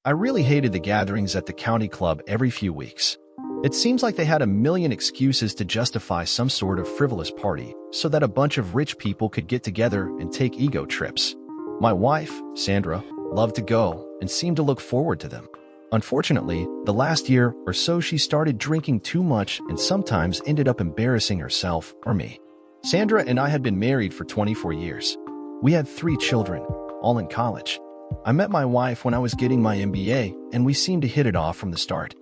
I really hated the gatherings at the county club every few weeks. It seems like they had a million excuses to justify some sort of frivolous party so that a bunch of rich people could get together and take ego trips. My wife, Sandra, loved to go and seemed to look forward to them. Unfortunately, the last year or so she started drinking too much and sometimes ended up embarrassing herself or me. Sandra and I had been married for 24 years. We had 3 children, all in college. I met my wife when I was getting my MBA, and we seemed to hit it off from the start.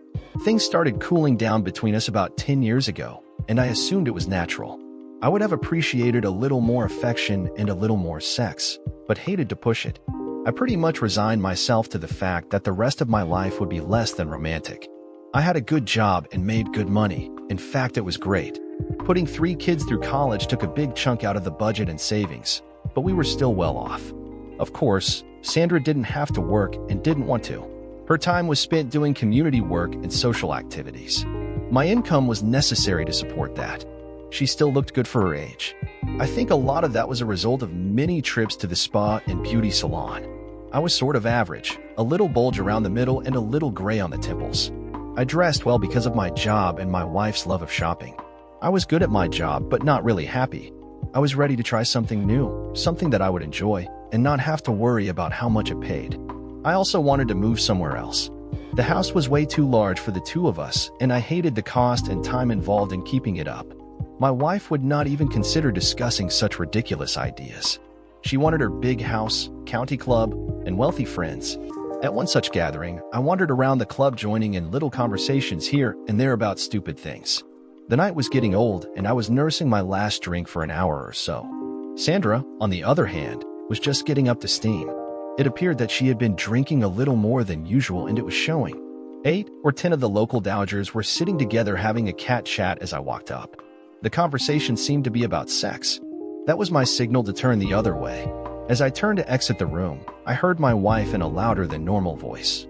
Things started cooling down between us about 10 years ago, and I assumed it was natural. I would have appreciated a little more affection and a little more sex, but hated to push it. I pretty much resigned myself to the fact that the rest of my life would be less than romantic. I had a good job and made good money. In fact, it was great. Putting 3 kids through college took a big chunk out of the budget and savings, but we were still well off. Of course, Sandra didn't have to work and didn't want to. Her time was spent doing community work and social activities. My income was necessary to support that. She still looked good for her age. I think a lot of that was a result of many trips to the spa and beauty salon. I was sort of average, a little bulge around the middle and a little gray on the temples. I dressed well because of my job and my wife's love of shopping. I was good at my job, but not really happy. I was ready to try something new, something that I would enjoy, and not have to worry about how much it paid. I also wanted to move somewhere else. The house was way too large for the 2 of us, and I hated the cost and time involved in keeping it up. My wife would not even consider discussing such ridiculous ideas. She wanted her big house, county club, and wealthy friends. At one such gathering, I wandered around the club joining in little conversations here and there about stupid things. The night was getting old, and I was nursing my last drink for an hour or so. Sandra, on the other hand, was just getting up to steam. It appeared that she had been drinking a little more than usual, and it was showing. 8 or 10 of the local dowagers were sitting together having a cat chat as I walked up. The conversation seemed to be about sex. That was my signal to turn the other way. As I turned to exit the room, I heard my wife in a louder than normal voice.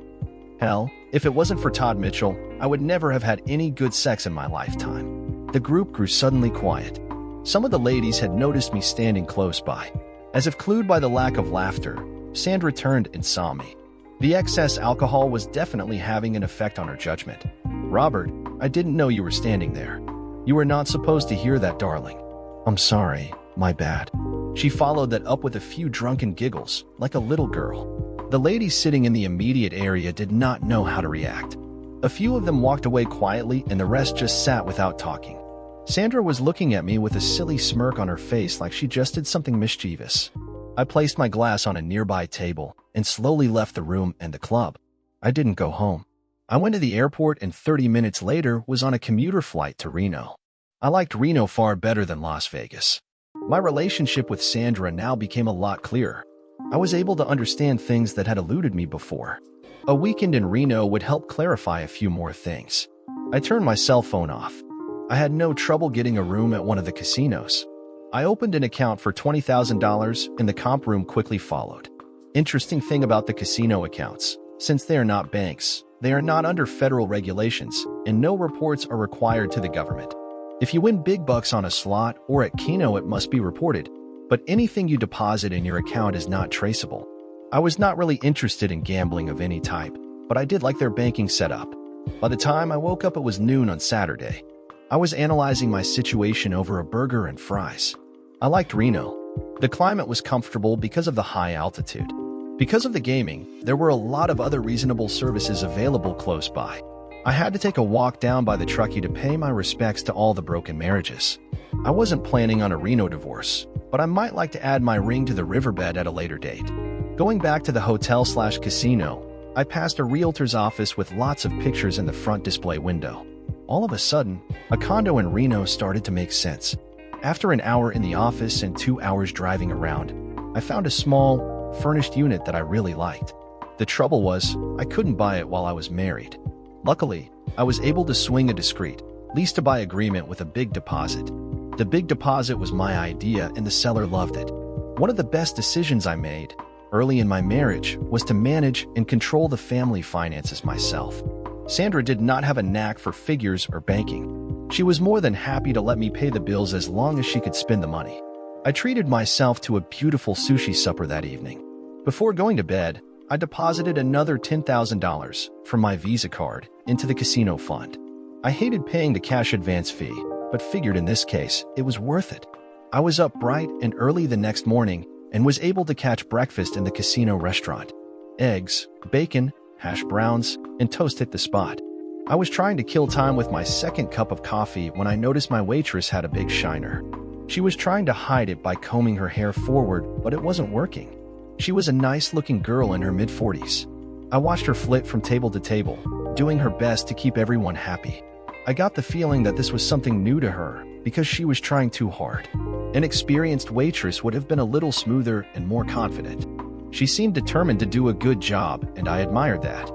Hell, if it wasn't for Todd Mitchell, I would never have had any good sex in my lifetime. The group grew suddenly quiet. Some of the ladies had noticed me standing close by. As if clued by the lack of laughter, Sandra turned and saw me. The excess alcohol was definitely having an effect on her judgment. "Robert, I didn't know you were standing there. You were not supposed to hear that, darling." "I'm sorry, my bad." She followed that up with a few drunken giggles, like a little girl. The ladies sitting in the immediate area did not know how to react. A few of them walked away quietly, and the rest just sat without talking. Sandra was looking at me with a silly smirk on her face like she just did something mischievous. I placed my glass on a nearby table and slowly left the room and the club. I didn't go home. I went to the airport and 30 minutes later was on a commuter flight to Reno. I liked Reno far better than Las Vegas. My relationship with Sandra now became a lot clearer. I was able to understand things that had eluded me before. A weekend in Reno would help clarify a few more things. I turned my cell phone off. I had no trouble getting a room at one of the casinos. I opened an account for $20,000 and the comp room quickly followed. Interesting thing about the casino accounts, since they are not banks, they are not under federal regulations, and no reports are required to the government. If you win big bucks on a slot or at Keno, it must be reported, but anything you deposit in your account is not traceable. I was not really interested in gambling of any type, but I did like their banking setup. By the time I woke up, it was noon on Saturday. I was analyzing my situation over a burger and fries. I liked Reno. The climate was comfortable because of the high altitude. Because of the gaming, there were a lot of other reasonable services available close by. I had to take a walk down by the Truckee to pay my respects to all the broken marriages. I wasn't planning on a Reno divorce, but I might like to add my ring to the riverbed at a later date. Going back to the hotel/casino, I passed a realtor's office with lots of pictures in the front display window. All of a sudden, a condo in Reno started to make sense. After an hour in the office and 2 hours driving around, I found a small, furnished unit that I really liked. The trouble was, I couldn't buy it while I was married. Luckily, I was able to swing a discreet lease-to-buy agreement with a big deposit. The big deposit was my idea and the seller loved it. One of the best decisions I made early in my marriage was to manage and control the family finances myself. Sandra did not have a knack for figures or banking. She was more than happy to let me pay the bills as long as she could spend the money. I treated myself to a beautiful sushi supper that evening. Before going to bed, I deposited another $10,000 from my Visa card into the casino fund. I hated paying the cash advance fee, but figured in this case, it was worth it. I was up bright and early the next morning and was able to catch breakfast in the casino restaurant. Eggs, bacon, hash browns, and toast hit the spot. I was trying to kill time with my second cup of coffee when I noticed my waitress had a big shiner. She was trying to hide it by combing her hair forward, but it wasn't working. She was a nice-looking girl in her mid-40s. I watched her flit from table to table, doing her best to keep everyone happy. I got the feeling that this was something new to her because she was trying too hard. An experienced waitress would have been a little smoother and more confident. She seemed determined to do a good job, and I admired that.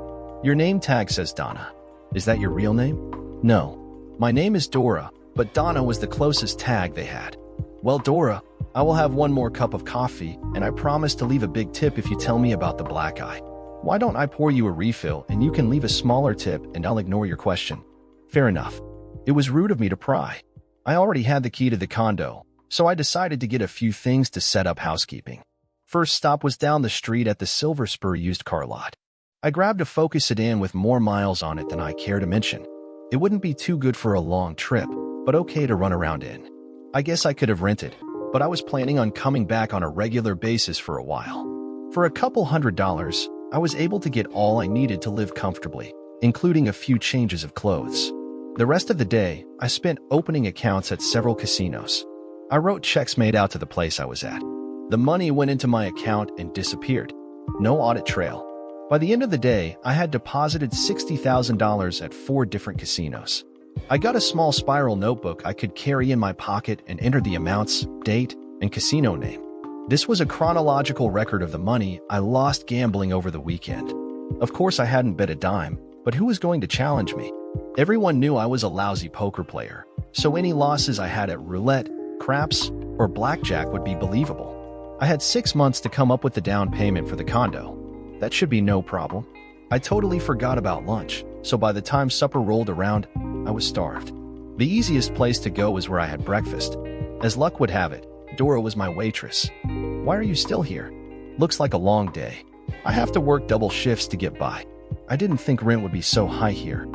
Your name tag says Donna. Is that your real name? No. My name is Dora, but Donna was the closest tag they had. Well, Dora, I will have one more cup of coffee, and I promise to leave a big tip if you tell me about the black eye. Why don't I pour you a refill and you can leave a smaller tip and I'll ignore your question? Fair enough. It was rude of me to pry. I already had the key to the condo, so I decided to get a few things to set up housekeeping. First stop was down the street at the Silver Spur used car lot. I grabbed a Focus sedan with more miles on it than I care to mention. It wouldn't be too good for a long trip, but okay to run around in. I guess I could have rented, but I was planning on coming back on a regular basis for a while. For a couple $100, I was able to get all I needed to live comfortably, including a few changes of clothes. The rest of the day, I spent opening accounts at several casinos. I wrote checks made out to the place I was at. The money went into my account and disappeared. No audit trail. By the end of the day, I had deposited $60,000 at 4 different casinos. I got a small spiral notebook I could carry in my pocket and enter the amounts, date, and casino name. This was a chronological record of the money I lost gambling over the weekend. Of course, I hadn't bet a dime, but who was going to challenge me? Everyone knew I was a lousy poker player, so any losses I had at roulette, craps, or blackjack would be believable. I had 6 months to come up with the down payment for the condo. That should be no problem. I totally forgot about lunch, so by the time supper rolled around, I was starved. The easiest place to go was where I had breakfast. As luck would have it, Dora was my waitress. Why are you still here? Looks like a long day. I have to work double shifts to get by. I didn't think rent would be so high here.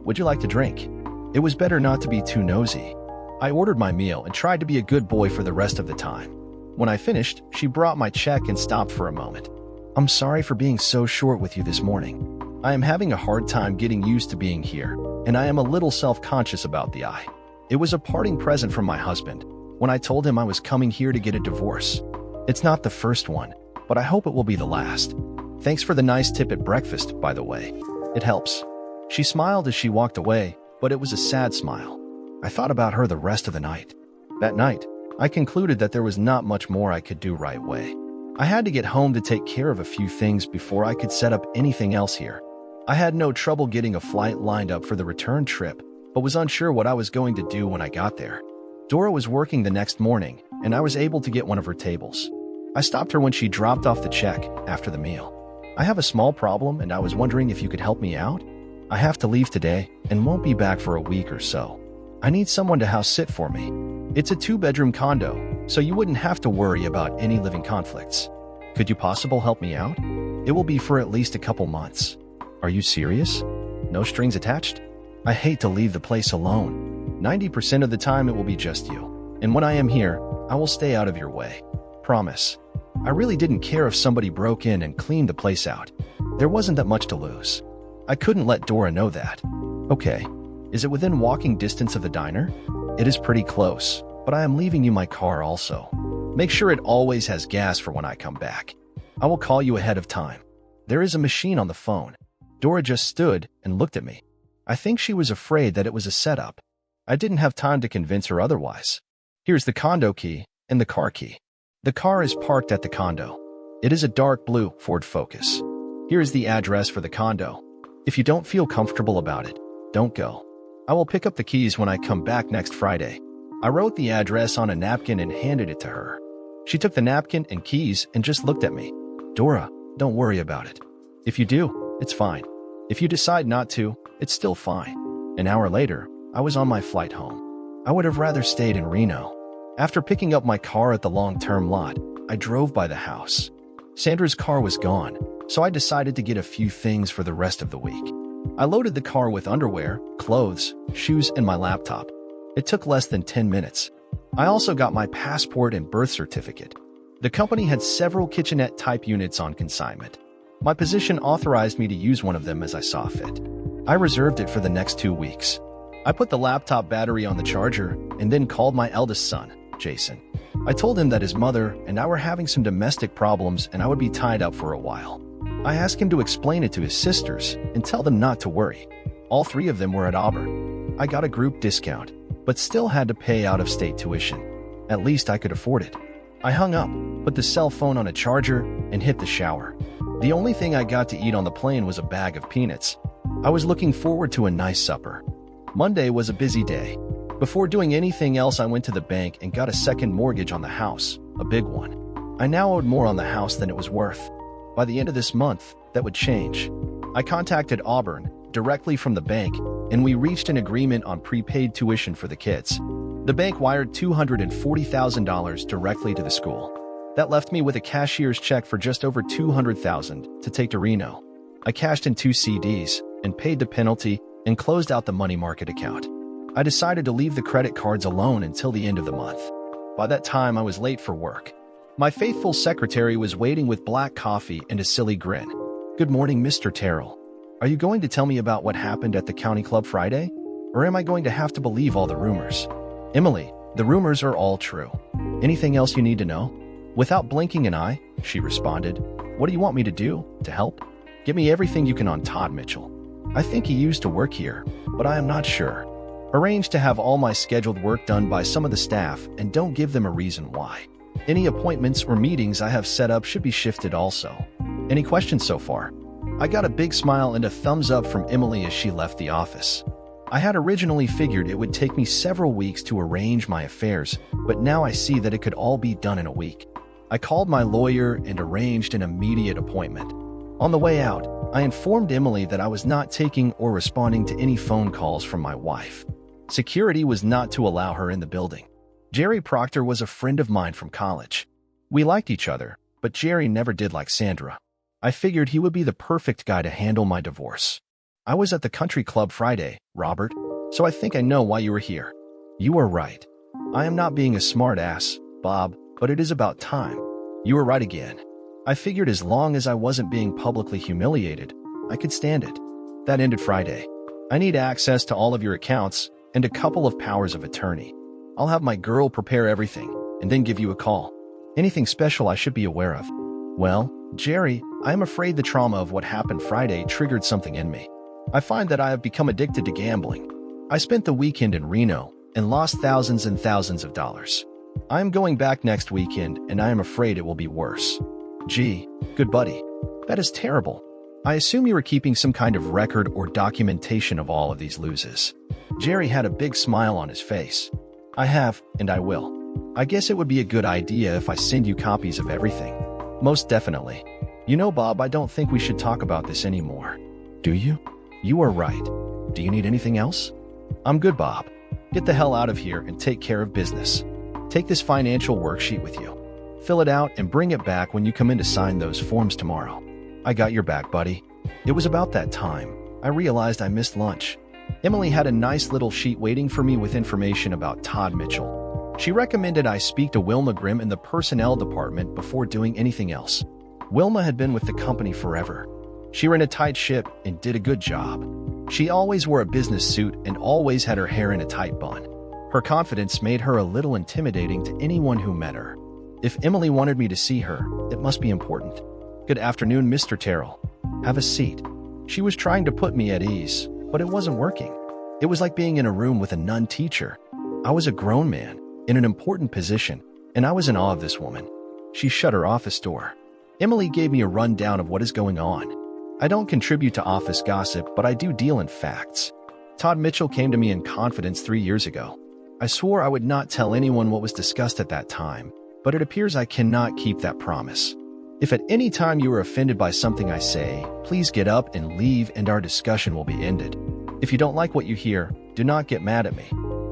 Would you like to drink? It was better not to be too nosy. I ordered my meal and tried to be a good boy for the rest of the time. When I finished, she brought my check and stopped for a moment. I'm sorry for being so short with you this morning. I am having a hard time getting used to being here, and I am a little self-conscious about the eye. It was a parting present from my husband when I told him I was coming here to get a divorce. It's not the first one, but I hope it will be the last. Thanks for the nice tip at breakfast, by the way. It helps. She smiled as she walked away, but it was a sad smile. I thought about her the rest of the night. That night, I concluded that there was not much more I could do right away. I had to get home to take care of a few things before I could set up anything else here. I had no trouble getting a flight lined up for the return trip, but was unsure what I was going to do when I got there. Dora was working the next morning, and I was able to get one of her tables. I stopped her when she dropped off the check after the meal. I have a small problem, and I was wondering if you could help me out. I have to leave today and won't be back for a week or so. I need someone to house sit for me. It's a 2-bedroom condo, so you wouldn't have to worry about any living conflicts. Could you possibly help me out? It will be for at least a couple months. Are you serious? No strings attached? I hate to leave the place alone. 90% of the time it will be just you. And when I am here, I will stay out of your way. Promise. I really didn't care if somebody broke in and cleaned the place out. There wasn't that much to lose. I couldn't let Dora know that. Okay. Is it within walking distance of the diner? It is pretty close, but I am leaving you my car also. Make sure it always has gas for when I come back. I will call you ahead of time. There is a machine on the phone. Dora just stood and looked at me. I think she was afraid that it was a setup. I didn't have time to convince her otherwise. Here's the condo key and the car key. The car is parked at the condo. It is a dark blue Ford Focus. Here is the address for the condo. If you don't feel comfortable about it, don't go. I will pick up the keys when I come back next Friday. I wrote the address on a napkin and handed it to her. She took the napkin and keys and just looked at me. Dora, don't worry about it. If you do, it's fine. If you decide not to, it's still fine. An hour later, I was on my flight home. I would have rather stayed in Reno. After picking up my car at the long-term lot, I drove by the house. Sandra's car was gone, so I decided to get a few things for the rest of the week. I loaded the car with underwear, clothes, shoes, and my laptop. It took less than 10 minutes. I also got my passport and birth certificate. The company had several kitchenette-type units on consignment. My position authorized me to use one of them as I saw fit. I reserved it for the next 2 weeks. I put the laptop battery on the charger and then called my eldest son, Jason. I told him that his mother and I were having some domestic problems and I would be tied up for a while. I asked him to explain it to his sisters and tell them not to worry. All 3 of them were at Auburn. I got a group discount, but still had to pay out-of-state tuition. At least I could afford it. I hung up, put the cell phone on a charger, and hit the shower. The only thing I got to eat on the plane was a bag of peanuts. I was looking forward to a nice supper. Monday was a busy day. Before doing anything else, I went to the bank and got a second mortgage on the house, a big one. I now owed more on the house than it was worth. By the end of this month, that would change. I contacted Auburn directly from the bank, and we reached an agreement on prepaid tuition for the kids. The bank wired $240,000 directly to the school. That left me with a cashier's check for just over $200,000 to take to Reno. I cashed in 2 CDs and paid the penalty and closed out the money market account. I decided to leave the credit cards alone until the end of the month. By that time, I was late for work. My faithful secretary was waiting with black coffee and a silly grin. "Good morning, Mr. Terrell. Are you going to tell me about what happened at the county club Friday? Or am I going to have to believe all the rumors?" "Emily, the rumors are all true. Anything else you need to know?" Without blinking an eye, she responded. "What do you want me to do? To help? Give me everything you can on Todd Mitchell. I think he used to work here, but I am not sure. Arrange to have all my scheduled work done by some of the staff and don't give them a reason why. Any appointments or meetings I have set up should be shifted also. Any questions so far?" I got a big smile and a thumbs up from Emily as she left the office. I had originally figured it would take me several weeks to arrange my affairs, but now I see that it could all be done in a week. I called my lawyer and arranged an immediate appointment. On the way out, I informed Emily that I was not taking or responding to any phone calls from my wife. Security was not to allow her in the building. Jerry Proctor was a friend of mine from college. We liked each other, but Jerry never did like Sandra. I figured he would be the perfect guy to handle my divorce. "I was at the country club Friday, Robert, so I think I know why you were here." "You are right. I am not being a smart ass, Bob, but it is about time." "You were right again. I figured as long as I wasn't being publicly humiliated, I could stand it." That ended Friday. "I need access to all of your accounts and a couple of powers of attorney. I'll have my girl prepare everything and then give you a call. Anything special I should be aware of?" "Well, Jerry, I am afraid the trauma of what happened Friday triggered something in me. I find that I have become addicted to gambling. I spent the weekend in Reno and lost thousands and thousands of dollars. I am going back next weekend and I am afraid it will be worse." "Gee, good buddy. That is terrible. I assume you were keeping some kind of record or documentation of all of these losses." Jerry had a big smile on his face. "I have, and I will. I guess it would be a good idea if I send you copies of everything." "Most definitely. You know, Bob, I don't think we should talk about this anymore." "Do you?" "You are right. Do you need anything else?" "I'm good, Bob. Get the hell out of here and take care of business. Take this financial worksheet with you. Fill it out and bring it back when you come in to sign those forms tomorrow." "I got your back, buddy." It was about that time I realized I missed lunch. Emily had a nice little sheet waiting for me with information about Todd Mitchell. She recommended I speak to Wilma Grimm in the personnel department before doing anything else. Wilma had been with the company forever. She ran a tight ship and did a good job. She always wore a business suit and always had her hair in a tight bun. Her confidence made her a little intimidating to anyone who met her. If Emily wanted me to see her, it must be important. "Good afternoon, Mr. Terrell. Have a seat." She was trying to put me at ease, but it wasn't working. It was like being in a room with a nun teacher. I was a grown man, in an important position, and I was in awe of this woman. She shut her office door. Emily gave me a rundown of what is going on. I don't contribute to office gossip, but I do deal in facts. Todd Mitchell came to me in confidence 3 years ago. I swore I would not tell anyone what was discussed at that time, but it appears I cannot keep that promise. If at any time you are offended by something I say, please get up and leave and our discussion will be ended. If you don't like what you hear, do not get mad at me.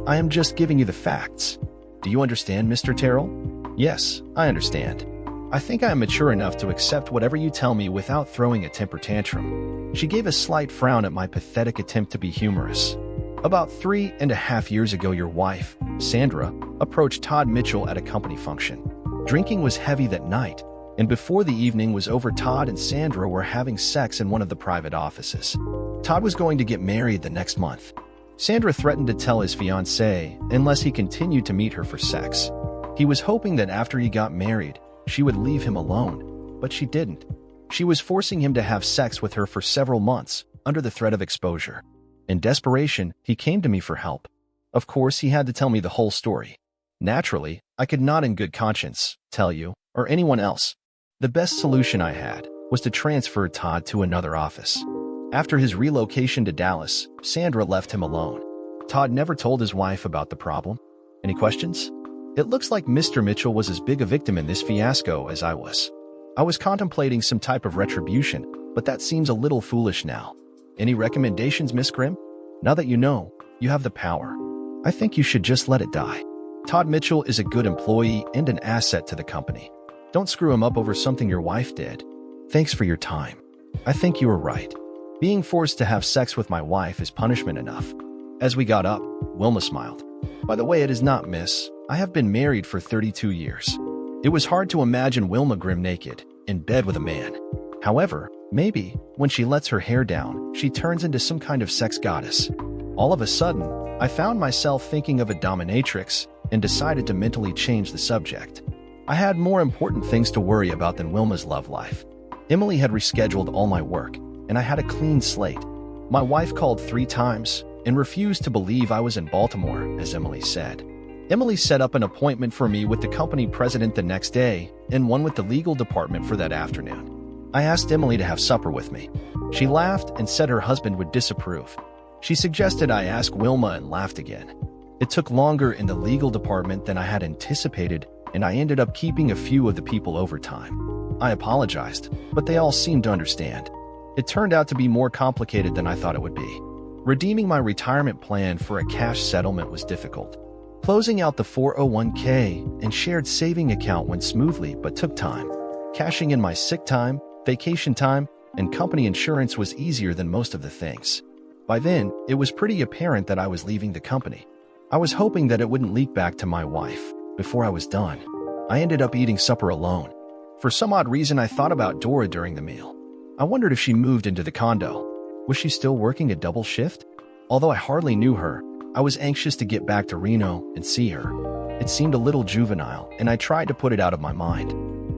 I am just giving you the facts. Do you understand, Mr. Terrell? Yes, I understand. I think I am mature enough to accept whatever you tell me without throwing a temper tantrum. She gave a slight frown at my pathetic attempt to be humorous. About 3.5 years ago, your wife, Sandra, approached Todd Mitchell at a company function. Drinking was heavy that night, and before the evening was over, Todd and Sandra were having sex in one of the private offices. Todd was going to get married the next month. Sandra threatened to tell his fiancée unless he continued to meet her for sex. He was hoping that after he got married, she would leave him alone, but she didn't. She was forcing him to have sex with her for several months, under the threat of exposure. In desperation, he came to me for help. Of course, he had to tell me the whole story. Naturally, I could not in good conscience tell you, or anyone else. The best solution I had was to transfer Todd to another office. After his relocation to Dallas, Sandra left him alone. Todd never told his wife about the problem. Any questions? It looks like Mr. Mitchell was as big a victim in this fiasco as I was. I was contemplating some type of retribution, but that seems a little foolish now. Any recommendations, Miss Grimm? Now that you know, you have the power. I think you should just let it die. Todd Mitchell is a good employee and an asset to the company. Don't screw him up over something your wife did. Thanks for your time. I think you were right. Being forced to have sex with my wife is punishment enough. As we got up, Wilma smiled. By the way, it is not, miss. I have been married for 32 years. It was hard to imagine Wilma Grimm naked, in bed with a man. However, maybe, when she lets her hair down, she turns into some kind of sex goddess. All of a sudden, I found myself thinking of a dominatrix and decided to mentally change the subject. I had more important things to worry about than Wilma's love life. Emily had rescheduled all my work, and I had a clean slate. My wife called 3 times and refused to believe I was in Baltimore, as Emily said. Emily set up an appointment for me with the company president the next day and one with the legal department for that afternoon. I asked Emily to have supper with me. She laughed and said her husband would disapprove. She suggested I ask Wilma and laughed again. It took longer in the legal department than I had anticipated, and I ended up keeping a few of the people overtime. I apologized, but they all seemed to understand. It turned out to be more complicated than I thought it would be. Redeeming my retirement plan for a cash settlement was difficult. Closing out the 401k and shared saving account went smoothly but took time. Cashing in my sick time, vacation time, and company insurance was easier than most of the things. By then, it was pretty apparent that I was leaving the company. I was hoping that it wouldn't leak back to my wife before I was done. I ended up eating supper alone. For some odd reason, I thought about Dora during the meal. I wondered if she moved into the condo. Was she still working a double shift? Although I hardly knew her, I was anxious to get back to Reno and see her. It seemed a little juvenile, and I tried to put it out of my mind.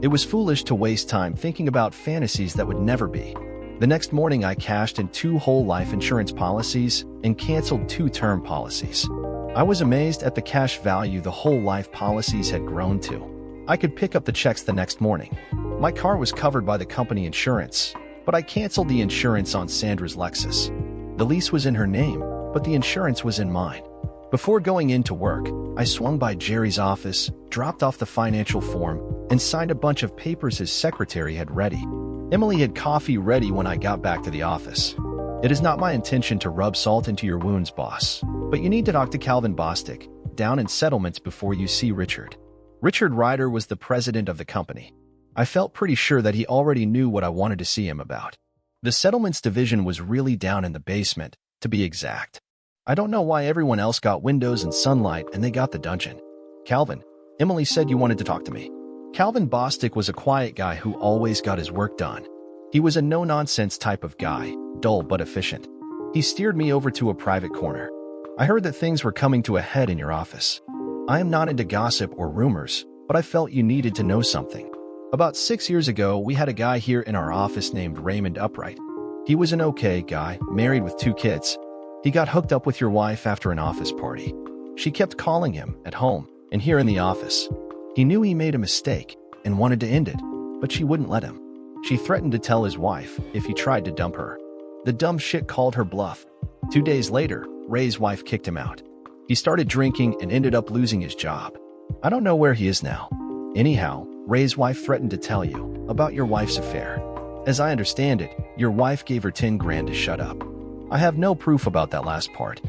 It was foolish to waste time thinking about fantasies that would never be. The next morning, I cashed in 2 whole life insurance policies and canceled 2 term policies. I was amazed at the cash value the whole life policies had grown to. I could pick up the checks the next morning. My car was covered by the company insurance, but I canceled the insurance on Sandra's Lexus. The lease was in her name, but the insurance was in mine. Before going into work, I swung by Jerry's office, dropped off the financial form, and signed a bunch of papers his secretary had ready. Emily had coffee ready when I got back to the office. It is not my intention to rub salt into your wounds, boss, but you need to talk to Calvin Bostic, down in settlements, before you see Richard. Richard Ryder was the president of the company. I felt pretty sure that he already knew what I wanted to see him about. The settlements division was really down in the basement, to be exact. I don't know why everyone else got windows and sunlight and they got the dungeon. Calvin, Emily said you wanted to talk to me. Calvin Bostic was a quiet guy who always got his work done. He was a no-nonsense type of guy, dull but efficient. He steered me over to a private corner. I heard that things were coming to a head in your office. I am not into gossip or rumors, but I felt you needed to know something. About 6 years ago, we had a guy here in our office named Raymond Upright. He was an okay guy, married with 2 kids. He got hooked up with your wife after an office party. She kept calling him at home and here in the office. He knew he made a mistake and wanted to end it, but she wouldn't let him. She threatened to tell his wife if he tried to dump her. The dumb shit called her bluff. 2 days later, Ray's wife kicked him out. He started drinking and ended up losing his job. I don't know where he is now. Anyhow, Ray's wife threatened to tell you about your wife's affair. As I understand it, your wife gave her 10 grand to shut up. I have no proof about that last part.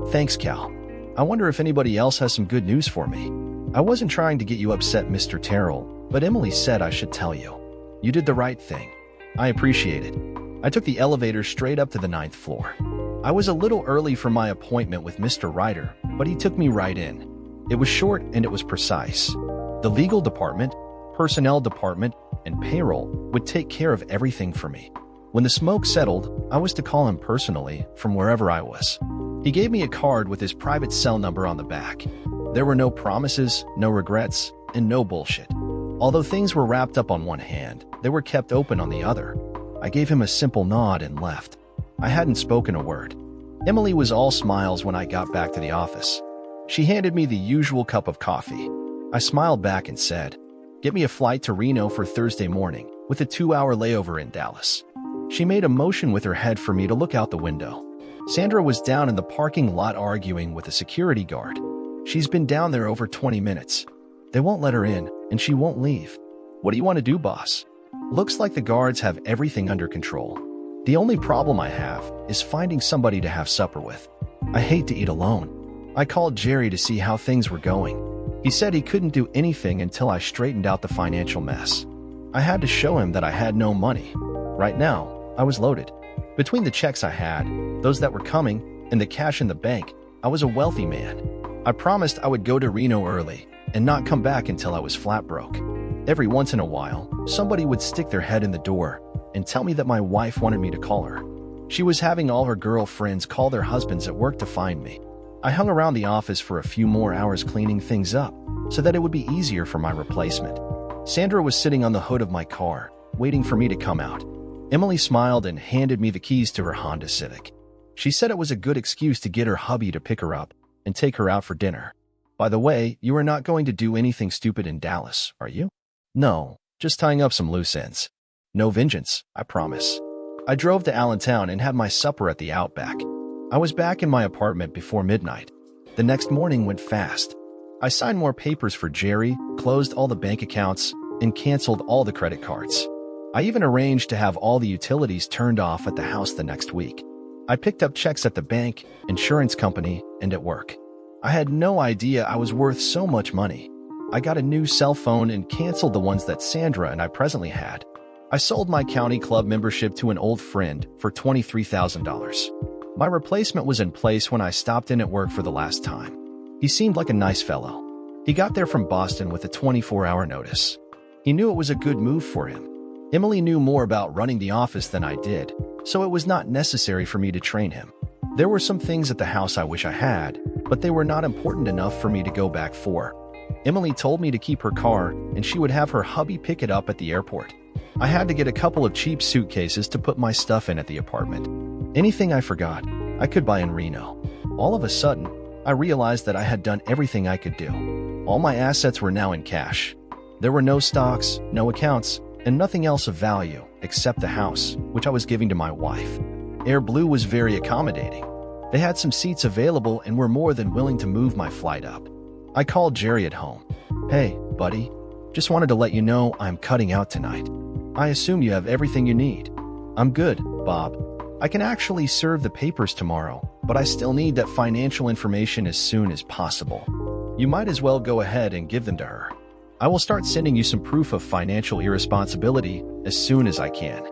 Thanks, Cal. I wonder if anybody else has some good news for me. I wasn't trying to get you upset, Mr. Terrell, but Emily said I should tell you. You did the right thing. I appreciate it. I took the elevator straight up to the 9th floor. I was a little early for my appointment with Mr. Ryder, but he took me right in. It was short and it was precise. The legal department, personnel department, and payroll would take care of everything for me. When the smoke settled, I was to call him personally from wherever I was. He gave me a card with his private cell number on the back. There were no promises, no regrets, and no bullshit. Although things were wrapped up on one hand, they were kept open on the other. I gave him a simple nod and left. I hadn't spoken a word. Emily was all smiles when I got back to the office. She handed me the usual cup of coffee. I smiled back and said, "Get me a flight to Reno for Thursday morning, with a 2-hour layover in Dallas." She made a motion with her head for me to look out the window. Sandra was down in the parking lot arguing with a security guard. She's been down there over 20 minutes. They won't let her in, and she won't leave. "What do you want to do, boss?" Looks like the guards have everything under control. The only problem I have is finding somebody to have supper with. I hate to eat alone. I called Jerry to see how things were going. He said he couldn't do anything until I straightened out the financial mess. I had to show him that I had no money. Right now, I was loaded. Between the checks I had, those that were coming, and the cash in the bank, I was a wealthy man. I promised I would go to Reno early and not come back until I was flat broke. Every once in a while, somebody would stick their head in the door and tell me that my wife wanted me to call her. She was having all her girlfriends call their husbands at work to find me. I hung around the office for a few more hours cleaning things up so that it would be easier for my replacement. Sandra was sitting on the hood of my car, waiting for me to come out. Emily smiled and handed me the keys to her Honda Civic. She said it was a good excuse to get her hubby to pick her up and take her out for dinner. "By the way, you are not going to do anything stupid in Dallas, are you?" "No, just tying up some loose ends. No vengeance, I promise." I drove to Allentown and had my supper at the Outback. I was back in my apartment before midnight. The next morning went fast. I signed more papers for Jerry, closed all the bank accounts, and canceled all the credit cards. I even arranged to have all the utilities turned off at the house the next week. I picked up checks at the bank, insurance company, and at work. I had no idea I was worth so much money. I got a new cell phone and canceled the ones that Sandra and I presently had. I sold my county club membership to an old friend for $23,000. My replacement was in place when I stopped in at work for the last time. He seemed like a nice fellow. He got there from Boston with a 24-hour notice. He knew it was a good move for him. Emily knew more about running the office than I did, so it was not necessary for me to train him. There were some things at the house I wish I had, but they were not important enough for me to go back for. Emily told me to keep her car, and she would have her hubby pick it up at the airport. I had to get a couple of cheap suitcases to put my stuff in at the apartment. Anything I forgot, I could buy in Reno. All of a sudden, I realized that I had done everything I could do. All my assets were now in cash. There were no stocks, no accounts, and nothing else of value except the house, which I was giving to my wife. Air Blue was very accommodating. They had some seats available and were more than willing to move my flight up. I called Jerry at home. "Hey, buddy, just wanted to let you know I'm cutting out tonight. I assume you have everything you need." "I'm good, Bob. I can actually serve the papers tomorrow, but I still need that financial information as soon as possible. You might as well go ahead and give them to her. I will start sending you some proof of financial irresponsibility as soon as I can.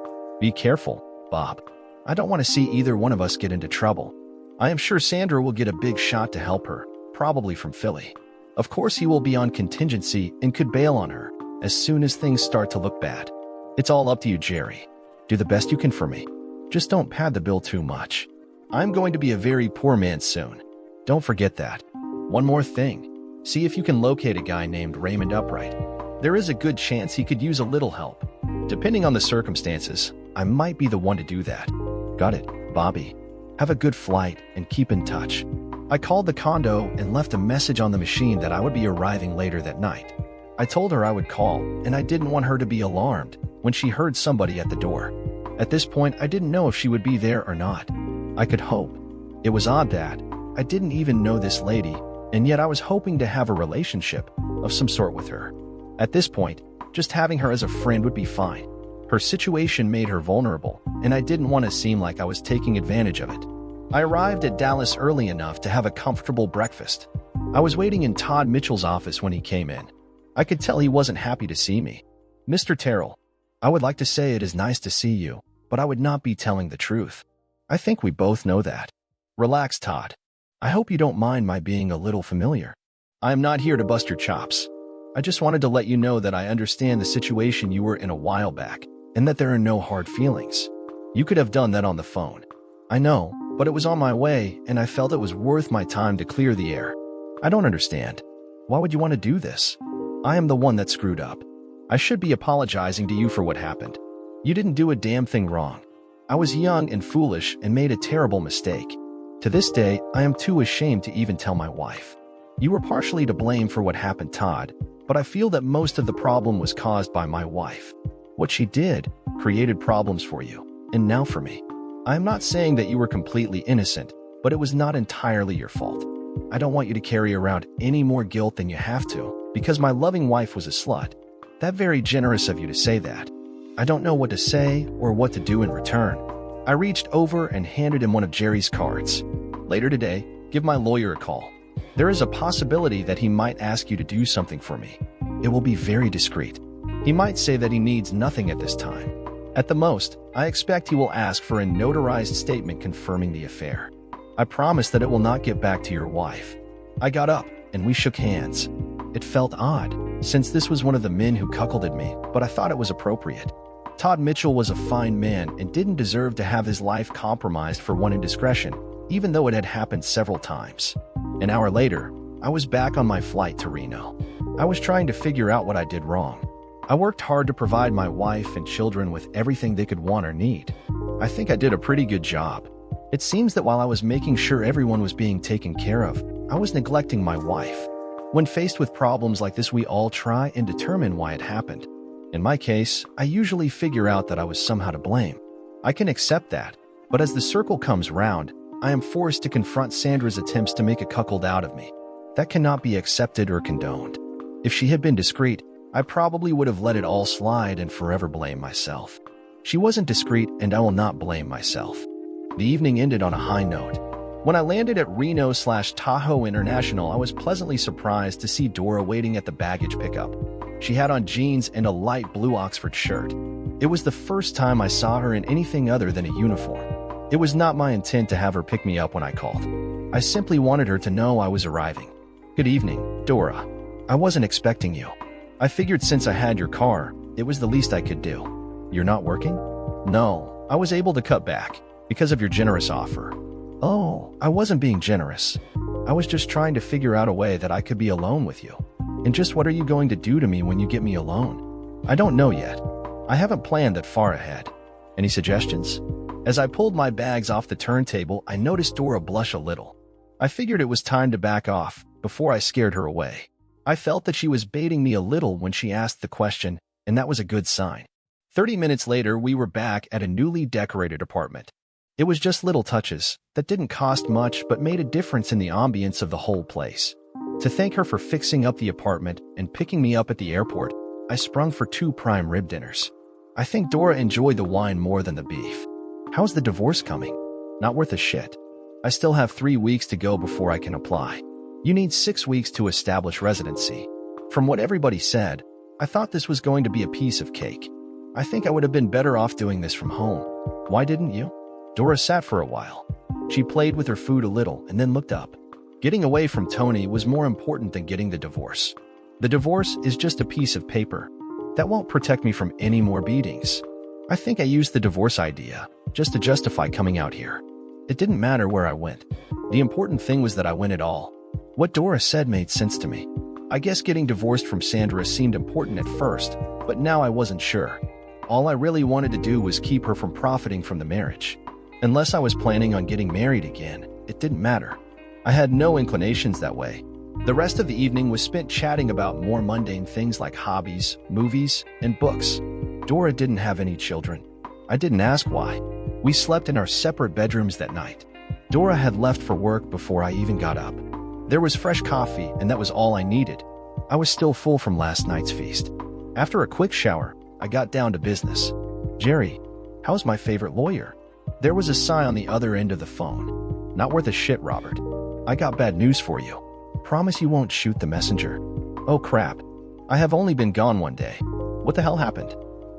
Be careful, Bob. I don't want to see either one of us get into trouble. I am sure Sandra will get a big shot to help her, probably from Philly. Of course he will be on contingency and could bail on her as soon as things start to look bad. It's all up to you, Jerry. Do the best you can for me. Just don't pad the bill too much. I'm going to be a very poor man soon. Don't forget that. One more thing. See if you can locate a guy named Raymond Upright. There is a good chance he could use a little help. Depending on the circumstances, I might be the one to do that. Got it, Bobby. Have a good flight and keep in touch." I called the condo and left a message on the machine that I would be arriving later that night. I told her I would call, and I didn't want her to be alarmed when she heard somebody at the door. At this point, I didn't know if she would be there or not. I could hope. It was odd that I didn't even know this lady, and yet I was hoping to have a relationship of some sort with her. At this point, just having her as a friend would be fine. Her situation made her vulnerable, and I didn't want to seem like I was taking advantage of it. I arrived at Dallas early enough to have a comfortable breakfast. I was waiting in Todd Mitchell's office when he came in. I could tell he wasn't happy to see me. Mr. Terrell, I would like to say it is nice to see you, but I would not be telling the truth. I think we both know that. Relax, Todd. I hope you don't mind my being a little familiar. I am not here to bust your chops. I just wanted to let you know that I understand the situation you were in a while back, and that there are no hard feelings. You could have done that on the phone. I know, but it was on my way, and I felt it was worth my time to clear the air. I don't understand. Why would you want to do this? I am the one that screwed up. I should be apologizing to you for what happened. You didn't do a damn thing wrong. I was young and foolish and made a terrible mistake. To this day, I am too ashamed to even tell my wife. You were partially to blame for what happened, Todd, but I feel that most of the problem was caused by my wife. What she did created problems for you, and now for me. I am not saying that you were completely innocent, but it was not entirely your fault. I don't want you to carry around any more guilt than you have to, because my loving wife was a slut. That's very generous of you to say that. I don't know what to say or what to do in return. I reached over and handed him one of Jerry's cards. Later today, give my lawyer a call. There is a possibility that he might ask you to do something for me. It will be very discreet. He might say that he needs nothing at this time. At the most, I expect he will ask for a notarized statement confirming the affair. I promise that it will not get back to your wife. I got up, and we shook hands. It felt odd, since this was one of the men who cuckolded me, but I thought it was appropriate. Todd Mitchell was a fine man and didn't deserve to have his life compromised for one indiscretion, even though it had happened several times. An hour later, I was back on my flight to Reno. I was trying to figure out what I did wrong. I worked hard to provide my wife and children with everything they could want or need. I think I did a pretty good job. It seems that while I was making sure everyone was being taken care of, I was neglecting my wife. When faced with problems like this, we all try and determine why it happened. In my case, I usually figure out that I was somehow to blame. I can accept that, but as the circle comes round, I am forced to confront Sandra's attempts to make a cuckold out of me. That cannot be accepted or condoned. If she had been discreet, I probably would have let it all slide and forever blame myself. She wasn't discreet, and I will not blame myself. The evening ended on a high note. When I landed at Reno/Tahoe International, I was pleasantly surprised to see Dora waiting at the baggage pickup. She had on jeans and a light blue Oxford shirt. It was the first time I saw her in anything other than a uniform. It was not my intent to have her pick me up when I called. I simply wanted her to know I was arriving. Good evening, Dora. I wasn't expecting you. I figured since I had your car, it was the least I could do. You're not working? No, I was able to cut back because of your generous offer. Oh, I wasn't being generous. I was just trying to figure out a way that I could be alone with you. And just what are you going to do to me when you get me alone? I don't know yet. I haven't planned that far ahead. Any suggestions? As I pulled my bags off the turntable, I noticed Dora blush a little. I figured it was time to back off before I scared her away. I felt that she was baiting me a little when she asked the question, and that was a good sign. 30 minutes later, we were back at a newly decorated apartment. It was just little touches that didn't cost much but made a difference in the ambience of the whole place. To thank her for fixing up the apartment and picking me up at the airport, I sprung for 2 prime rib dinners. I think Dora enjoyed the wine more than the beef. How's the divorce coming? Not worth a shit. I still have 3 weeks to go before I can apply. You need 6 weeks to establish residency. From what everybody said, I thought this was going to be a piece of cake. I think I would have been better off doing this from home. Why didn't you? Dora sat for a while. She played with her food a little and then looked up. Getting away from Tony was more important than getting the divorce. The divorce is just a piece of paper. That won't protect me from any more beatings. I think I used the divorce idea just to justify coming out here. It didn't matter where I went. The important thing was that I went at all. What Dora said made sense to me. I guess getting divorced from Sandra seemed important at first, but now I wasn't sure. All I really wanted to do was keep her from profiting from the marriage. Unless I was planning on getting married again, it didn't matter. I had no inclinations that way. The rest of the evening was spent chatting about more mundane things like hobbies, movies, and books. Dora didn't have any children. I didn't ask why. We slept in our separate bedrooms that night. Dora had left for work before I even got up. There was fresh coffee, and that was all I needed. I was still full from last night's feast. After a quick shower, I got down to business. Jerry, how's my favorite lawyer? There was a sigh on the other end of the phone. Not worth a shit, Robert. I got bad news for you. Promise you won't shoot the messenger. Oh crap. I have only been gone one day. What the hell happened?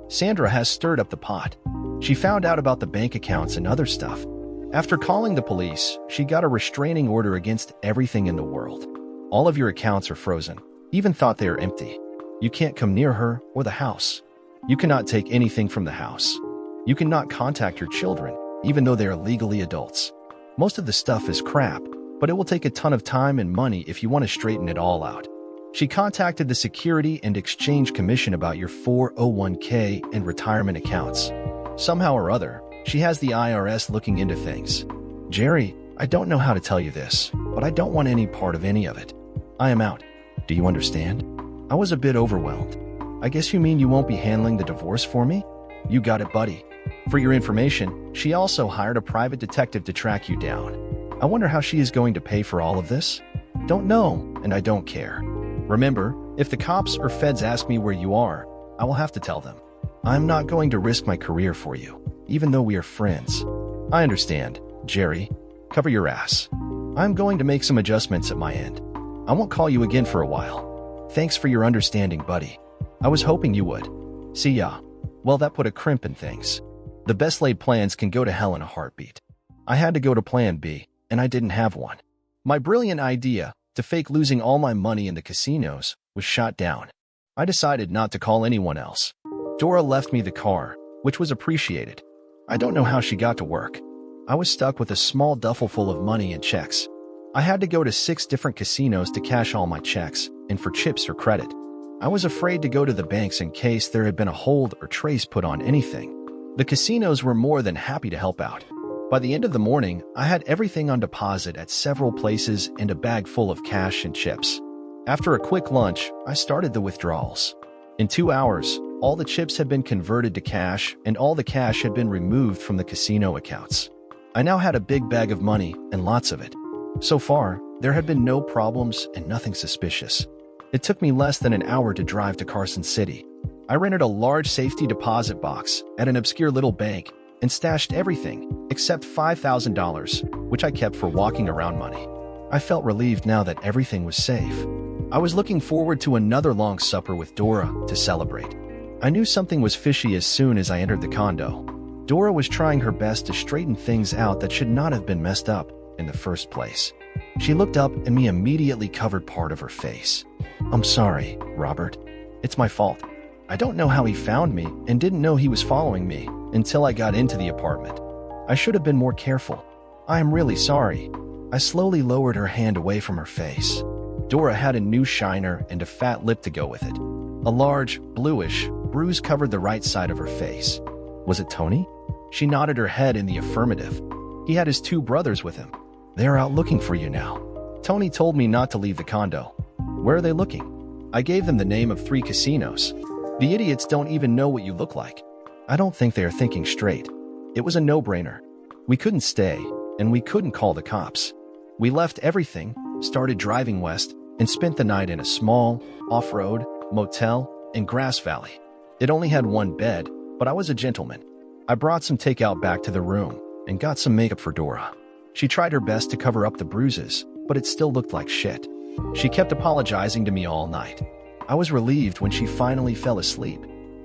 Sandra has stirred up the pot. She found out about the bank accounts and other stuff. After calling the police, she got a restraining order against everything in the world. All of your accounts are frozen, even thought they are empty. You can't come near her or the house. You cannot take anything from the house. You cannot contact your children, even though they are legally adults. Most of the stuff is crap, but it will take a ton of time and money if you want to straighten it all out. She contacted the Security and Exchange Commission about your 401k and retirement accounts. Somehow or other, she has the IRS looking into things. Jerry, I don't know how to tell you this, but I don't want any part of any of it. I am out. Do you understand? I was a bit overwhelmed. I guess you mean you won't be handling the divorce for me? You got it, buddy. For your information, she also hired a private detective to track you down. I wonder how she is going to pay for all of this? Don't know, and I don't care. Remember, if the cops or feds ask me where you are, I will have to tell them. I'm not going to risk my career for you, even though we are friends. I understand, Jerry. Cover your ass. I'm going to make some adjustments at my end. I won't call you again for a while. Thanks for your understanding, buddy. I was hoping you would. See ya. Well, that put a crimp in things. The best laid plans can go to hell in a heartbeat. I had to go to plan B, and I didn't have one. My brilliant idea to fake losing all my money in the casinos was shot down. I decided not to call anyone else. Dora left me the car, which was appreciated. I don't know how she got to work. I was stuck with a small duffel full of money and checks. I had to go to 6 different casinos to cash all my checks and for chips or credit. I was afraid to go to the banks in case there had been a hold or trace put on anything. The casinos were more than happy to help out. By the end of the morning, I had everything on deposit at several places and a bag full of cash and chips. After a quick lunch, I started the withdrawals. In 2 hours, all the chips had been converted to cash and all the cash had been removed from the casino accounts. I now had a big bag of money and lots of it. So far, there had been no problems and nothing suspicious. It took me less than an hour to drive to Carson City. I rented a large safety deposit box at an obscure little bank and stashed everything except $5,000, which I kept for walking around money. I felt relieved now that everything was safe. I was looking forward to another long supper with Dora to celebrate. I knew something was fishy as soon as I entered the condo. Dora was trying her best to straighten things out that should not have been messed up in the first place. She looked up and me immediately covered part of her face. I'm sorry, Robert. It's my fault. I don't know how he found me and didn't know he was following me until I got into the apartment. I should have been more careful. I am really sorry. I slowly lowered her hand away from her face. Dora had a new shiner and a fat lip to go with it. A large, bluish bruise covered the right side of her face. Was it Tony? She nodded her head in the affirmative. He had his 2 brothers with him. They are out looking for you now. Tony told me not to leave the condo. Where are they looking? I gave them the name of 3 casinos. The idiots don't even know what you look like. I don't think they are thinking straight. It was a no-brainer. We couldn't stay, and we couldn't call the cops. We left everything, started driving west, and spent the night in a small, off-road motel in Grass Valley. It only had 1 bed, but I was a gentleman. I brought some takeout back to the room and got some makeup for Dora. She tried her best to cover up the bruises, but it still looked like shit. She kept apologizing to me all night. I was relieved when she finally fell asleep.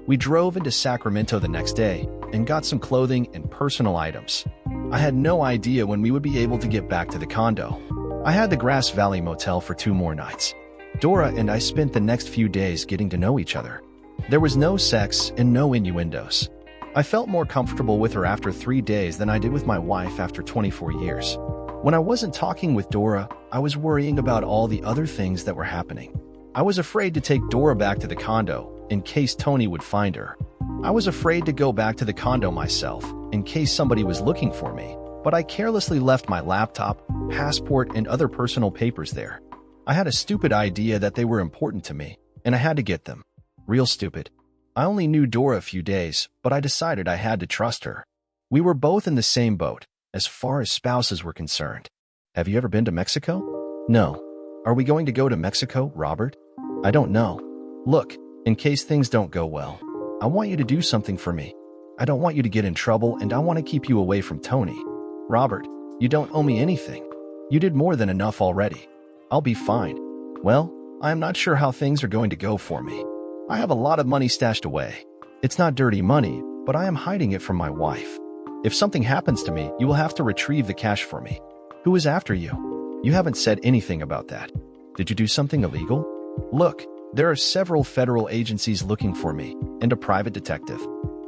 We drove into Sacramento the next day and got some clothing and personal items. I had no idea when we would be able to get back to the condo. I had the Grass Valley Motel for 2 more nights. Dora and I spent the next few days getting to know each other. There was no sex and no innuendos. I felt more comfortable with her after 3 days than I did with my wife after 24 years. When I wasn't talking with Dora, I was worrying about all the other things that were happening. I was afraid to take Dora back to the condo in case Tony would find her. I was afraid to go back to the condo myself in case somebody was looking for me, but I carelessly left my laptop, passport, and other personal papers there. I had a stupid idea that they were important to me, and I had to get them. Real stupid. I only knew Dora a few days, but I decided I had to trust her. We were both in the same boat, as far as spouses were concerned. Have you ever been to Mexico? No. Are we going to go to Mexico, Robert? I don't know. Look, in case things don't go well, I want you to do something for me. I don't want you to get in trouble, and I want to keep you away from Tony. Robert, you don't owe me anything. You did more than enough already. I'll be fine. Well, I am not sure how things are going to go for me. I have a lot of money stashed away. It's not dirty money, but I am hiding it from my wife. If something happens to me, you will have to retrieve the cash for me. Who is after you? You haven't said anything about that. Did you do something illegal? Look, there are several federal agencies looking for me, and a private detective.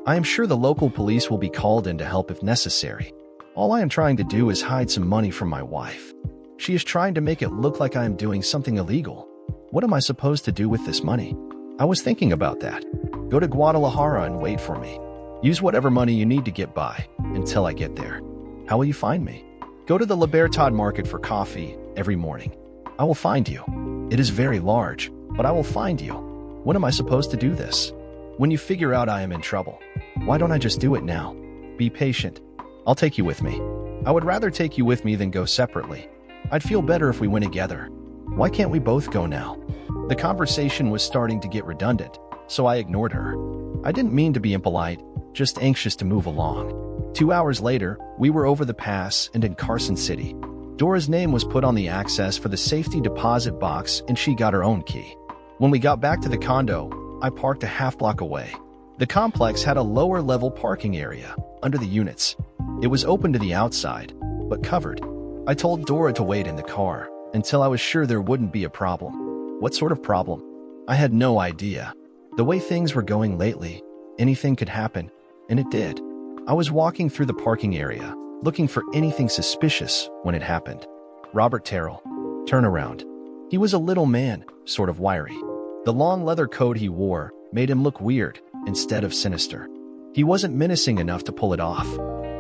I am sure the local police will be called in to help if necessary. All I am trying to do is hide some money from my wife. She is trying to make it look like I am doing something illegal. What am I supposed to do with this money? I was thinking about that. Go to Guadalajara and wait for me. Use whatever money you need to get by until I get there. How will you find me? Go to the Libertad market for coffee every morning. I will find you. It is very large, but I will find you. When am I supposed to do this? When you figure out I am in trouble. Why don't I just do it now? Be patient. I'll take you with me. I would rather take you with me than go separately. I'd feel better if we went together. Why can't we both go now? The conversation was starting to get redundant, so I ignored her. I didn't mean to be impolite, just anxious to move along. 2 hours later, we were over the pass and in Carson City. Dora's name was put on the access for the safety deposit box and she got her own key. When we got back to the condo, I parked a half block away. The complex had a lower level parking area under the units. It was open to the outside, but covered. I told Dora to wait in the car until I was sure there wouldn't be a problem. What sort of problem? I had no idea. The way things were going lately, anything could happen, and it did. I was walking through the parking area, looking for anything suspicious when it happened. Robert Terrell. Turn around. He was a little man, sort of wiry. The long leather coat he wore made him look weird instead of sinister. He wasn't menacing enough to pull it off.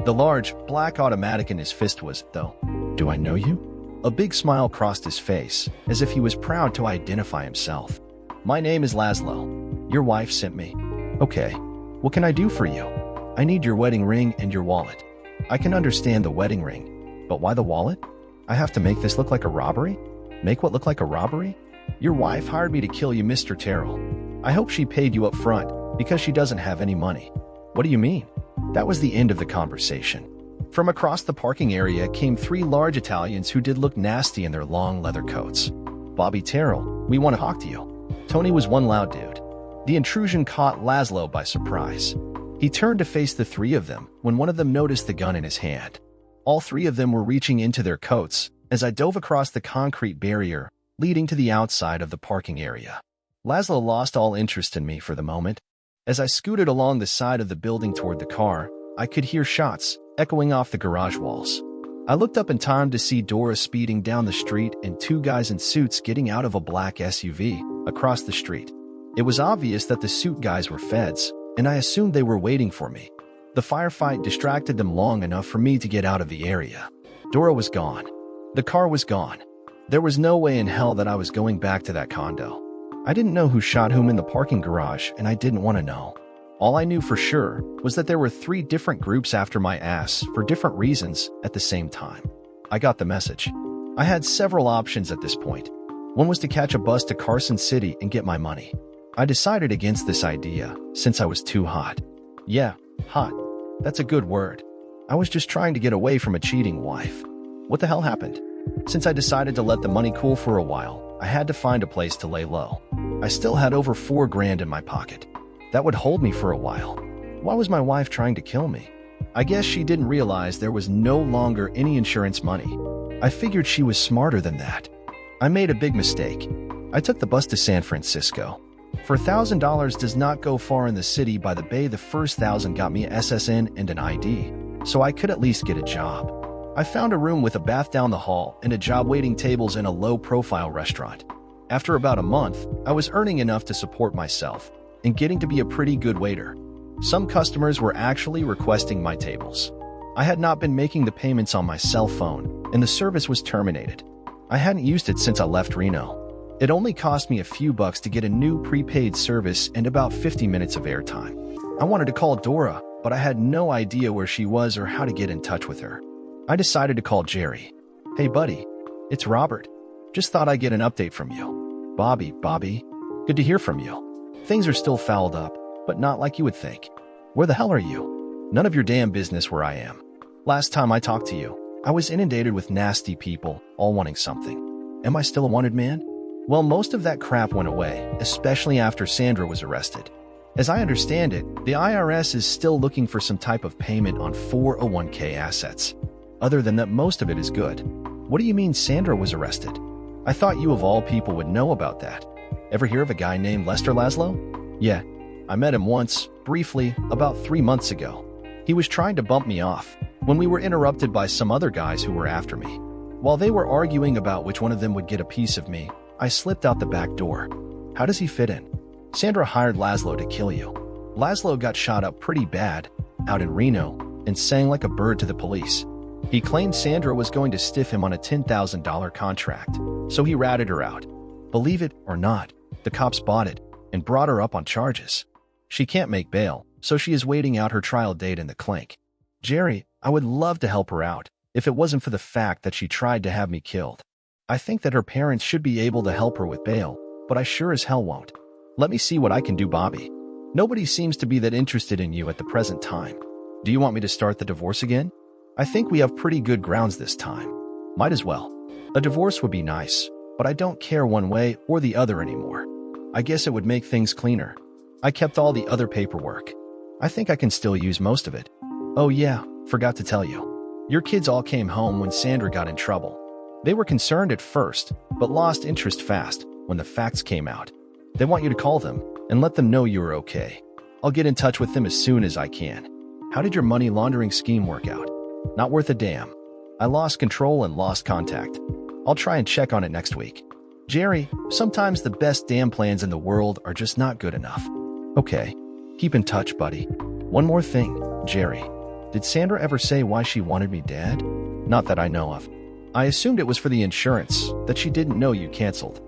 The large, black automatic in his fist was, though. Do I know you? A big smile crossed his face, as if he was proud to identify himself. My name is Laszlo. Your wife sent me. Okay. What can I do for you? I need your wedding ring and your wallet. I can understand the wedding ring, but why the wallet? I have to make this look like a robbery? Make what look like a robbery? Your wife hired me to kill you, Mr. Terrell. I hope she paid you up front, because she doesn't have any money. What do you mean? That was the end of the conversation. From across the parking area came 3 large Italians who did look nasty in their long leather coats. Bobby Terrell, we want to talk to you. Tony was one loud dude. The intrusion caught Laszlo by surprise. He turned to face the 3 of them when one of them noticed the gun in his hand. All 3 of them were reaching into their coats as I dove across the concrete barrier leading to the outside of the parking area. Laszlo lost all interest in me for the moment. As I scooted along the side of the building toward the car, I could hear shots echoing off the garage walls. I looked up in time to see Dora speeding down the street and 2 guys in suits getting out of a black SUV across the street. It was obvious that the suit guys were feds, and I assumed they were waiting for me. The firefight distracted them long enough for me to get out of the area. Dora was gone. The car was gone. There was no way in hell that I was going back to that condo. I didn't know who shot whom in the parking garage, and I didn't want to know. All I knew for sure was that there were 3 different groups after my ass for different reasons at the same time. I got the message. I had several options at this point. One was to catch a bus to Carson City and get my money. I decided against this idea since I was too hot. Yeah, hot. That's a good word. I was just trying to get away from a cheating wife. What the hell happened? Since I decided to let the money cool for a while, I had to find a place to lay low. I still had over $4 grand in my pocket. That would hold me for a while. Why was my wife trying to kill me? I guess she didn't realize there was no longer any insurance money. I figured she was smarter than that. I made a big mistake. I took the bus to San Francisco. For $1,000 does not go far in the city by the bay. The first 1,000 got me an SSN and an ID, so I could at least get a job. I found a room with a bath down the hall and a job waiting tables in a low-profile restaurant. After about a month, I was earning enough to support myself and getting to be a pretty good waiter. Some customers were actually requesting my tables. I had not been making the payments on my cell phone, and the service was terminated. I hadn't used it since I left Reno. It only cost me a few bucks to get a new prepaid service and about 50 minutes of airtime. I wanted to call Dora, but I had no idea where she was or how to get in touch with her. I decided to call Jerry. Hey buddy, it's Robert. Just thought I'd get an update from you. Bobby, good to hear from you. Things are still fouled up, but not like you would think. Where the hell are you? None of your damn business where I am. Last time I talked to you, I was inundated with nasty people, all wanting something. Am I still a wanted man? Well, most of that crap went away, especially after Sandra was arrested. As I understand it, the IRS is still looking for some type of payment on 401k assets. Other than that, most of it is good. What do you mean Sandra was arrested? I thought you of all people would know about that. Ever hear of a guy named Lester Laszlo? Yeah, I met him once, briefly, about 3 months ago. He was trying to bump me off when we were interrupted by some other guys who were after me. While they were arguing about which one of them would get a piece of me, I slipped out the back door. How does he fit in? Sandra hired Laszlo to kill you. Laszlo got shot up pretty bad out in Reno and sang like a bird to the police. He claimed Sandra was going to stiff him on a $10,000 contract, so he ratted her out. Believe it or not, the cops bought it and brought her up on charges. She can't make bail, so she is waiting out her trial date in the clink. Jerry, I would love to help her out if it wasn't for the fact that she tried to have me killed. I think that her parents should be able to help her with bail, but I sure as hell won't. Let me see what I can do, Bobby. Nobody seems to be that interested in you at the present time. Do you want me to start the divorce again? I think we have pretty good grounds this time. Might as well. A divorce would be nice, but I don't care one way or the other anymore. I guess it would make things cleaner. I kept all the other paperwork. I think I can still use most of it. Oh yeah, forgot to tell you. Your kids all came home when Sandra got in trouble. They were concerned at first, but lost interest fast when the facts came out. They want you to call them and let them know you are okay. I'll get in touch with them as soon as I can. How did your money laundering scheme work out? Not worth a damn. I lost control and lost contact. I'll try and check on it next week. Jerry, sometimes the best damn plans in the world are just not good enough. Okay, keep in touch, buddy. One more thing, Jerry. Did Sandra ever say why she wanted me dead? Not that I know of. I assumed it was for the insurance that she didn't know you canceled.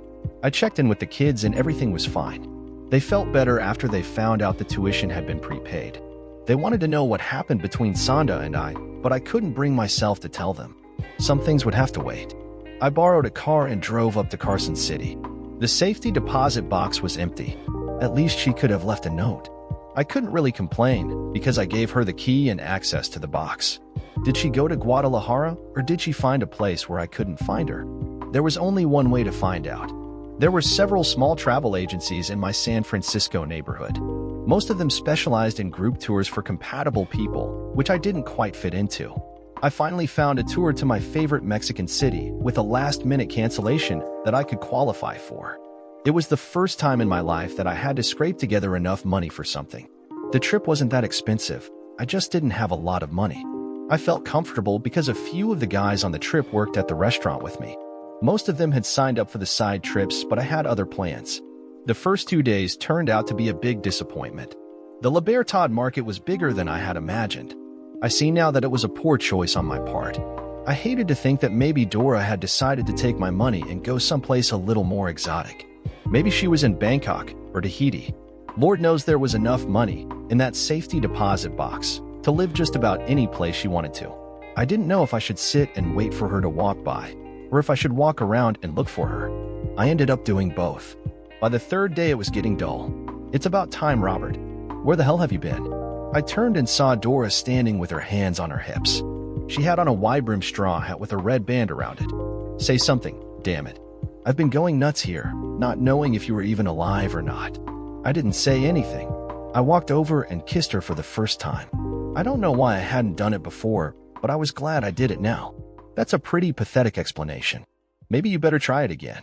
I checked in with the kids and everything was fine. They felt better after they found out the tuition had been prepaid. They wanted to know what happened between Sonda and I, but I couldn't bring myself to tell them. Some things would have to wait. I borrowed a car and drove up to Carson City. The safety deposit box was empty. At least she could have left a note. I couldn't really complain because I gave her the key and access to the box. Did she go to Guadalajara or did she find a place where I couldn't find her? There was only one way to find out. There were several small travel agencies in my San Francisco neighborhood. Most of them specialized in group tours for compatible people, which I didn't quite fit into. I finally found a tour to my favorite Mexican city with a last-minute cancellation that I could qualify for. It was the first time in my life that I had to scrape together enough money for something. The trip wasn't that expensive, I just didn't have a lot of money. I felt comfortable because a few of the guys on the trip worked at the restaurant with me. Most of them had signed up for the side trips, but I had other plans. The first 2 days turned out to be a big disappointment. The Libertad market was bigger than I had imagined. I see now that it was a poor choice on my part. I hated to think that maybe Dora had decided to take my money and go someplace a little more exotic. Maybe she was in Bangkok or Tahiti. Lord knows there was enough money in that safety deposit box to live just about any place she wanted to. I didn't know if I should sit and wait for her to walk by, or if I should walk around and look for her. I ended up doing both. By the third day, it was getting dull. It's about time, Robert. Where the hell have you been? I turned and saw Dora standing with her hands on her hips. She had on a wide-brimmed straw hat with a red band around it. Say something, damn it. I've been going nuts here, not knowing if you were even alive or not. I didn't say anything. I walked over and kissed her for the first time. I don't know why I hadn't done it before, but I was glad I did it now. That's a pretty pathetic explanation. Maybe you better try it again.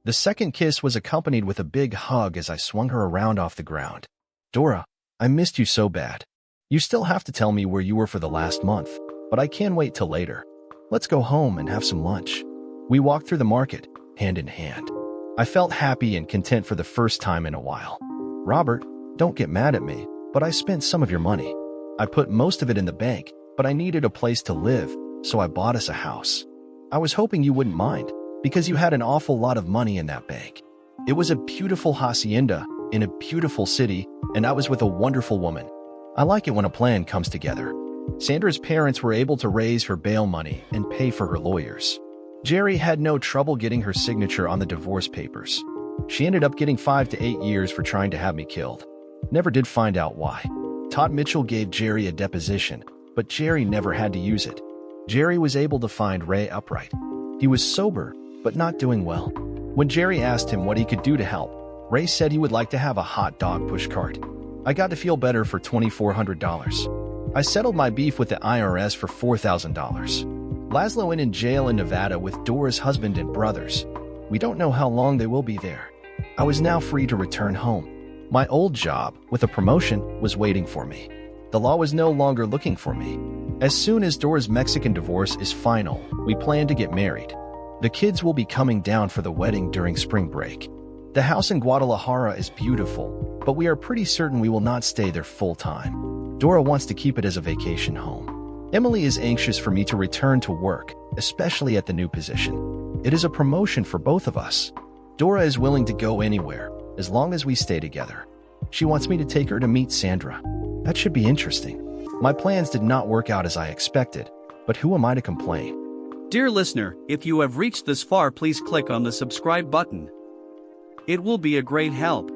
The second kiss was accompanied with a big hug as I swung her around off the ground. Dora, I missed you so bad. You still have to tell me where you were for the last month, but I can't wait till later. Let's go home and have some lunch. We walked through the market, hand in hand. I felt happy and content for the first time in a while. Robert, don't get mad at me, but I spent some of your money. I put most of it in the bank, but I needed a place to live, so I bought us a house. I was hoping you wouldn't mind, because you had an awful lot of money in that bank. It was a beautiful hacienda in a beautiful city, and I was with a wonderful woman. I like it when a plan comes together. Sandra's parents were able to raise her bail money and pay for her lawyers. Jerry had no trouble getting her signature on the divorce papers. She ended up getting 5 to 8 years for trying to have me killed. Never did find out why. Todd Mitchell gave Jerry a deposition, but Jerry never had to use it. Jerry was able to find Ray upright. He was sober, but not doing well. When Jerry asked him what he could do to help, Ray said he would like to have a hot dog pushcart. I got to feel better for $2,400. I settled my beef with the IRS for $4,000. Laszlo in jail in Nevada with Dora's husband and brothers. We don't know how long they will be there. I was now free to return home. My old job, with a promotion, was waiting for me. The law was no longer looking for me. As soon as Dora's Mexican divorce is final, we plan to get married. The kids will be coming down for the wedding during spring break. The house in Guadalajara is beautiful, but we are pretty certain we will not stay there full time. Dora wants to keep it as a vacation home. Emily is anxious for me to return to work, especially at the new position. It is a promotion for both of us. Dora is willing to go anywhere, as long as we stay together. She wants me to take her to meet Sandra. That should be interesting. My plans did not work out as I expected, but who am I to complain? Dear listener, if you have reached this far, please click on the subscribe button. It will be a great help.